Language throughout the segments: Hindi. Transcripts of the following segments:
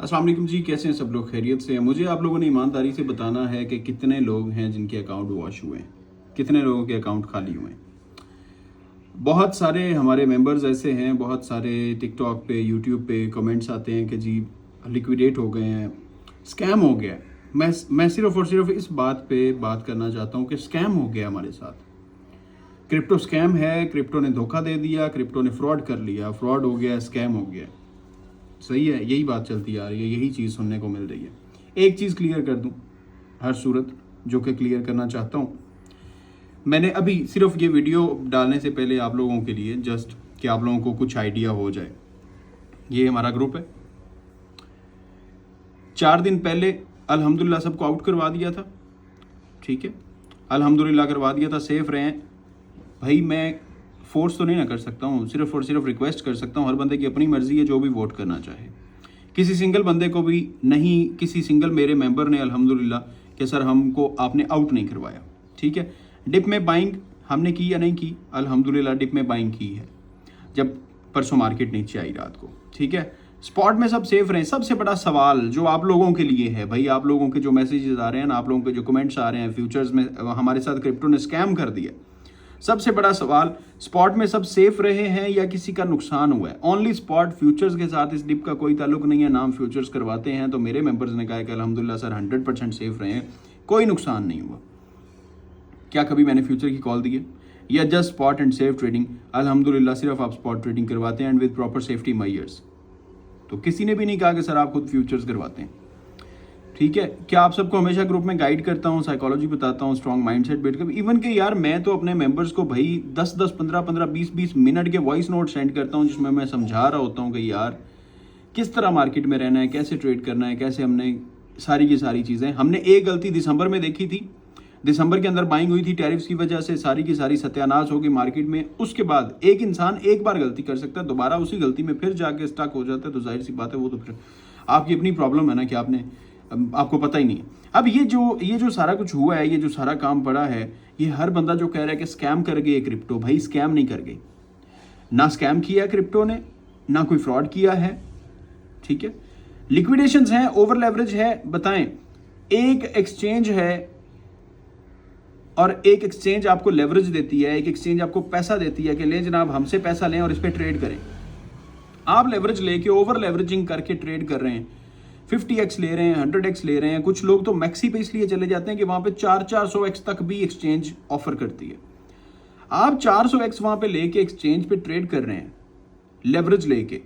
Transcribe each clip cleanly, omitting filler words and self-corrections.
अस्सलाम वालेकुम जी, कैसे हैं सब लोग? खैरियत से हैं? मुझे आप लोगों ने ईमानदारी से बताना है कि कितने लोग हैं जिनके अकाउंट वॉश हुए हैं, कितने लोगों के अकाउंट खाली हुए हैं। बहुत सारे हमारे मेंबर्स ऐसे हैं, बहुत सारे टिकटॉक पे, यूट्यूब पे कमेंट्स आते हैं कि जी लिक्विडेट हो गए हैं, स्कैम हो गया है। मैं सिर्फ और सिर्फ इस बात पे बात करना चाहता हूँ कि स्कैम हो गया हमारे साथ। क्रिप्टो स्कैम है, क्रिप्टो ने धोखा दे दिया, क्रिप्टो ने फ्रॉड कर लिया, फ्रॉड हो गया, स्कैम हो गया। सही है, यही बात चलती आ रही है, यही चीज़ सुनने को मिल रही है। एक चीज़ क्लियर कर दूं हर सूरत, जो कि क्लियर करना चाहता हूं। मैंने अभी सिर्फ ये वीडियो डालने से पहले आप लोगों के लिए जस्ट कि आप लोगों को कुछ आइडिया हो जाए, ये हमारा ग्रुप है। 4 दिन पहले अल्हम्दुलिल्लाह सबको आउट करवा दिया था, ठीक है, अल्हम्दुलिल्लाह करवा दिया था, सेफ रहे हैं भाई। मैं फोर्स तो नहीं ना कर सकता हूँ, सिर्फ और सिर्फ रिक्वेस्ट कर सकता हूँ। हर बंदे की अपनी मर्जी है जो भी वोट करना चाहे। किसी सिंगल बंदे को भी नहीं, किसी सिंगल मेरे मेंबर ने अल्हम्दुलिल्लाह कि सर हमको आपने आउट नहीं करवाया, ठीक है। डिप में बाइंग हमने की या नहीं की? अल्हम्दुलिल्लाह डिप में बाइंग की है, जब परसों मार्केट नीचे आई रात को, ठीक है। स्पॉट में सब सेफ रहे। सबसे बड़ा सवाल जो आप लोगों के लिए है भाई, आप लोगों के जो मैसेजेस आ रहे हैं ना, आप लोगों के जो कमेंट्स आ रहे हैं, फ्यूचर्स में हमारे साथ क्रिप्टो ने स्कैम कर दिया। सबसे बड़ा सवाल, स्पॉट में सब सेफ रहे हैं या किसी का नुकसान हुआ है? ओनली स्पॉट, फ्यूचर्स के साथ इस डिप का कोई ताल्लुक नहीं है। नाम फ्यूचर्स करवाते हैं तो मेरे मेंबर्स ने कहा कि अल्हम्दुलिल्लाह सर 100% सेफ रहे हैं, कोई नुकसान नहीं हुआ। क्या कभी मैंने फ्यूचर की कॉल दी है? या just spot and safe trading? अल्हम्दुलिल्लाह सिर्फ आप स्पॉट ट्रेडिंग करवाते हैं and with proper safety measures. तो किसी ने भी नहीं कहा कि सर आप खुद फ्यूचर्स करवाते हैं, ठीक है। क्या आप सबको हमेशा ग्रुप में गाइड करता हूँ, साइकोलॉजी बताता हूँ, स्ट्रॉन्ग माइंडसेट बिल्ड कर, इवन के यार मैं तो अपने मेंबर्स को भाई 10-10, 15-15, 20-20 मिनट के वॉइस नोट सेंड करता हूँ जिसमें मैं समझा रहा होता हूँ कि यार किस तरह मार्केट में रहना है, कैसे ट्रेड करना है, कैसे हमने सारी की सारी चीज़ें। हमने एक गलती दिसंबर में देखी थी, दिसंबर के अंदर बाइंग हुई थी, टैरिफ्स की वजह से सारी की सारी सत्यानाश होगी मार्केट में। उसके बाद एक इंसान एक बार गलती कर सकता है, दोबारा उसी गलती में फिर जाके स्टक हो जाता है, तो जाहिर सी बात है वो तो फिर आपकी अपनी प्रॉब्लम है ना कि आपको पता ही नहीं है। अब ये जो सारा कुछ हुआ है, ये जो सारा काम पड़ा है, ये हर बंदा जो कह रहा है कि स्कैम कर गए क्रिप्टो, भाई स्कैम नहीं कर गई। ना स्कैम किया क्रिप्टो ने, ना कोई फ्रॉड किया है, ठीक है। लिक्विडेशंस हैं, ओवर लेवरेज है। बताएं, एक एक्सचेंज है और एक एक्सचेंज आपको लेवरेज देती है, एक एक्सचेंज आपको पैसा देती है कि ले जनाब हमसे पैसा लें और इस पर ट्रेड करें। आप लेवरेज लेके ओवर लेवरेजिंग करके ट्रेड कर रहे हैं, 50x ले रहे हैं, 100x ले रहे हैं। कुछ लोग तो मैक्सी पे इसलिए चले जाते हैं कि वहां पे 400x तक भी एक्सचेंज ऑफर करती है। आप 400x वहां पे लेके एक्सचेंज पे ट्रेड कर रहे हैं लेवरेज लेके,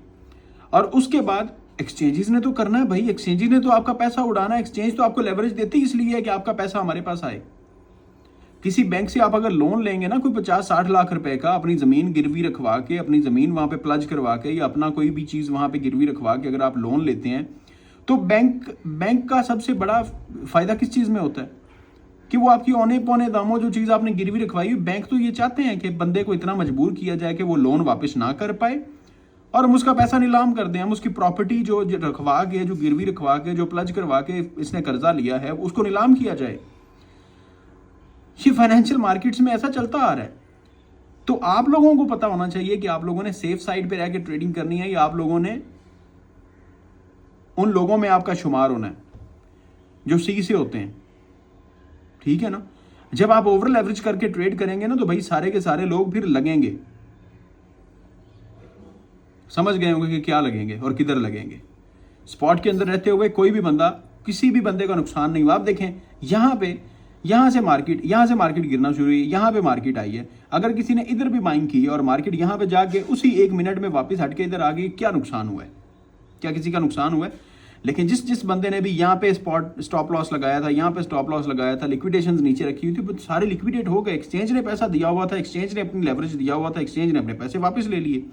और उसके बाद एक्सचेंजेस ने तो करना है भाई, एक्सचेंजेस ने तो आपका पैसा उड़ाना है। एक्सचेंज तो आपको लेवरेज देती इसलिए है कि आपका पैसा हमारे पास आए। किसी बैंक से आप अगर लोन लेंगे ना कोई 50-60 लाख रुपए का, अपनी जमीन गिरवी रखवा के, अपनी जमीन वहां पे प्लज करवा के, या अपना कोई भी चीज वहां पे गिरवी रखवा के अगर आप लोन लेते हैं, तो बैंक का सबसे बड़ा फायदा किस चीज में होता है कि वो आपकी औने पौने दामों जो चीज आपने गिरवी रखवाई, बैंक तो ये चाहते हैं कि बंदे को इतना मजबूर किया जाए कि वो लोन वापस ना कर पाए और हम उसका पैसा नीलाम कर दें। हम उसकी प्रॉपर्टी जो रखवा के, जो गिरवी रखवा के, जो प्लज करवा के इसने कर्जा लिया है, उसको नीलाम किया जाए। ये फाइनेंशियल मार्केट्स में ऐसा चलता आ रहा है। तो आप लोगों को पता होना चाहिए कि आप लोगों ने सेफ साइड पे रह के ट्रेडिंग करनी है, या आप लोगों ने उन लोगों में आपका शुमार होना है जो सी से होते हैं, ठीक है ना। जब आप ओवर लेवरेज करके ट्रेड करेंगे ना, तो भाई सारे के सारे लोग फिर लगेंगे। समझ गए होंगे कि क्या लगेंगे और किधर लगेंगे। स्पॉट के अंदर रहते हुए कोई भी बंदा, किसी भी बंदे का नुकसान नहीं हुआ। आप देखें यहां से मार्केट गिरना शुरू हुई, यहां पे मार्केट आई है। अगर किसी ने इधर भी बाइंग की और मार्केट यहां पे जाके उसी 1 मिनट में वापस हटके इधर आ गई, क्या नुकसान हुआ है? क्या किसी का नुकसान हुआ है? लेकिन जिस बंदे ने भी यहाँ पे स्टॉप लॉस लगाया था, यहाँ पे स्टॉप लॉस लगाया था, लिक्विडेशंस नीचे रखी हुई थी, सारे लिक्विडेट हो गए। एक्सचेंज ने पैसा दिया हुआ था, एक्सचेंज ने अपनी लेवरेज दिया हुआ था, एक्सचेंज ने अपने पैसे वापस ले लिए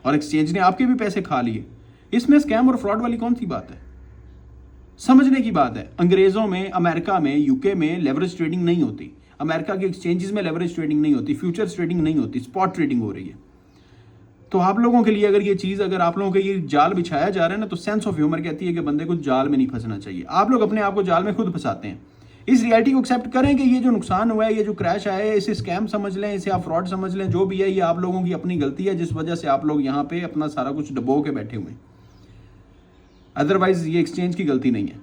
और एक्सचेंज ने आपके भी पैसे खा लिए। इसमें स्कैम और फ्रॉड वाली कौन सी बात है? समझने की बात है। अंग्रेजों में, अमेरिका में, यूके में लेवरेज ट्रेडिंग नहीं होती। अमेरिका के एक्सचेंजेस में लेवरेज ट्रेडिंग नहीं होती, फ्यूचर्स ट्रेडिंग नहीं होती, स्पॉट ट्रेडिंग हो रही है। तो आप लोगों के लिए अगर ये चीज, अगर आप लोगों के ये जाल बिछाया जा रहा है ना, तो सेंस ऑफ ह्यूमर कहती है कि बंदे को जाल में नहीं फंसना चाहिए। आप लोग अपने आप को जाल में खुद फंसाते हैं। इस रियलिटी को एक्सेप्ट करें कि ये जो नुकसान हुआ है, ये जो क्रैश आया है, इसे स्कैम समझ लें, इसे आप फ्रॉड समझ लें, जो भी है ये आप लोगों की अपनी गलती है, जिस वजह से आप लोग यहाँ पे अपना सारा कुछ डबो के बैठे हुए हैं। अदरवाइज ये एक्सचेंज की गलती नहीं है,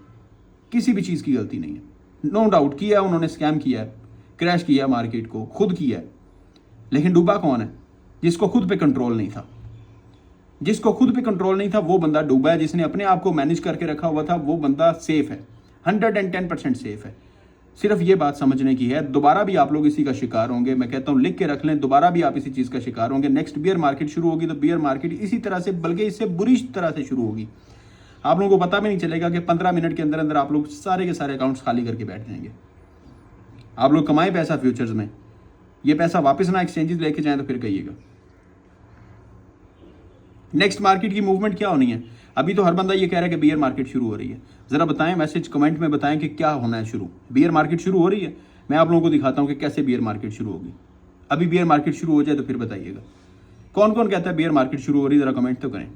किसी भी चीज़ की गलती नहीं है। नो डाउट किया है उन्होंने, स्कैम किया है, क्रैश किया मार्केट को, खुद किया है, लेकिन डूबा कौन है? जिसको खुद पे कंट्रोल नहीं था। जिसको खुद पे कंट्रोल नहीं था वो बंदा डूबा है। जिसने अपने आप को मैनेज करके रखा हुआ था वो बंदा सेफ है, 110% सेफ है। सिर्फ ये बात समझने की है, दोबारा भी आप लोग इसी का शिकार होंगे। मैं कहता हूँ लिख के रख लें, दोबारा भी आप इसी चीज़ का शिकार होंगे। नेक्स्ट बियर मार्केट शुरू होगी तो बियर मार्केट इसी तरह से, बल्कि इससे बुरी तरह से शुरू होगी। आप लोगों को पता भी नहीं चलेगा कि 15 मिनट के अंदर अंदर आप लोग सारे के सारे अकाउंट्स खाली करके बैठ जाएंगे। आप लोग कमाएं पैसा फ्यूचर्स में, ये पैसा वापस ना एक्सचेंजेस लेके जाएं तो फिर कहिएगा। नेक्स्ट मार्केट की मूवमेंट क्या होनी है? अभी तो हर बंदा ये कह रहा है कि बियर मार्केट शुरू हो रही है। जरा बताएं, मैसेज कमेंट में बताएं कि क्या होना है शुरू। बियर मार्केट शुरू हो रही है? मैं आप लोगों को दिखाता हूं कि कैसे बियर मार्केट शुरू होगी। अभी बियर मार्केट शुरू हो जाए तो फिर बताइएगा। कौन कौन कहता है बियर मार्केट शुरू हो रही है, जरा कमेंट तो करें।